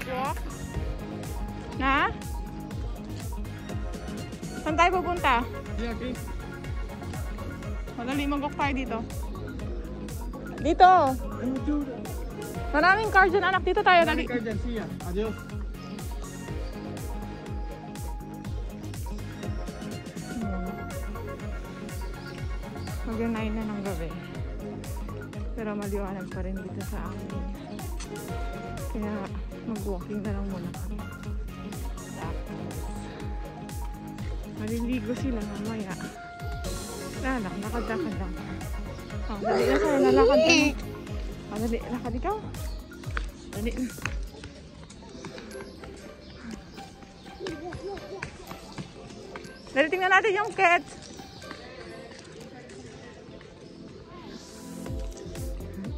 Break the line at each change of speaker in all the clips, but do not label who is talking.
Walk? Na? Saan tayo pupunta?
Okay.
Madali mag-walk tayo dito. Dito! Maraming car dyan, anak. Dito tayo. Dali.
Car dyan, siya. Adios.
Mag-9 na ng gabi. Pero maliwanag pa rin dito sa amin. Kaya mag-walking na lang muna kami. Tapos maliligo sila mamaya. Lalak, lakad-lakad lang. Oh, dali na sa'yo, lalakad ka mo. Oh, dali, lakad ikaw. Dali na. Dali, tingnan natin yung cat.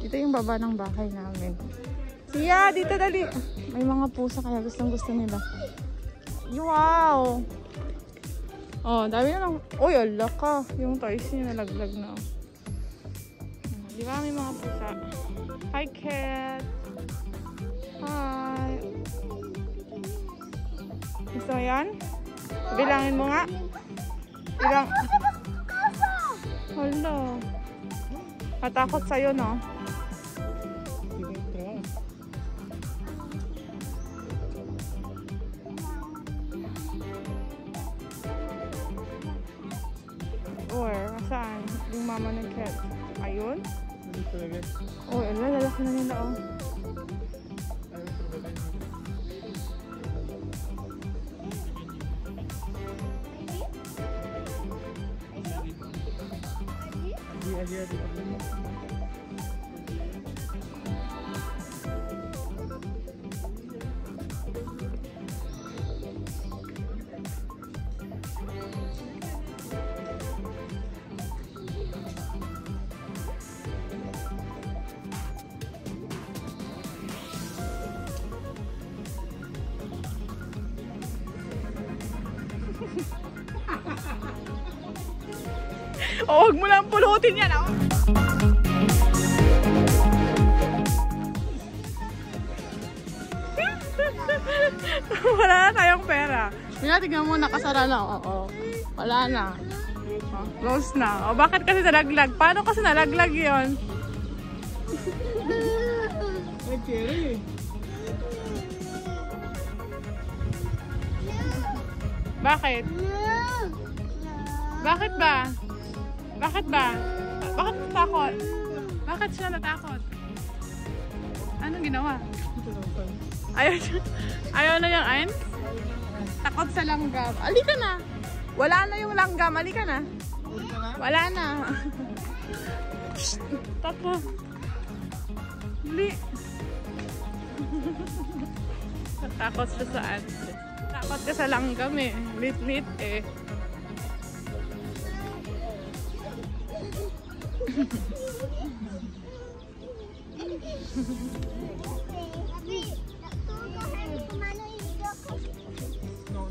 Ito yung baba ng bahay namin. Siya, dito dali. May mga pusa kaya gustong-gusto nila. Wow! Oh, dami na lang. Uy, ala ka. Yung toys niya nalaglag na. Di ba may mga pusa? Hi, cat! Hi! Gusto mo yan? Bilangin mo nga. Bilang. Hala. Matakot sa'yo, no? Or, saan? Yung mama ng cat. Ayun? Oh, lalaki na nila, oh. Oh, huwag mo lang pulutin yan, oh. Wala na tayong pera. Tingnan mo, nakasara na. Oo. Wala na. Oh, close na. O, bakit kasi nalaglag? Paano kasi nalaglag yun?
Ay, Cherry.
Bakit? Bakit ba? Bakit ba? Bakit natakot? Bakit siya natakot? Anong ginawa? Ayaw na yung Ains? Takot sa langgam. Alika na. Wala na yung langgam. Alika na. Wala na. Takot. Huli. Takot siya sa Ains. Takot ka sa langgam eh. Lit-lit eh.
No.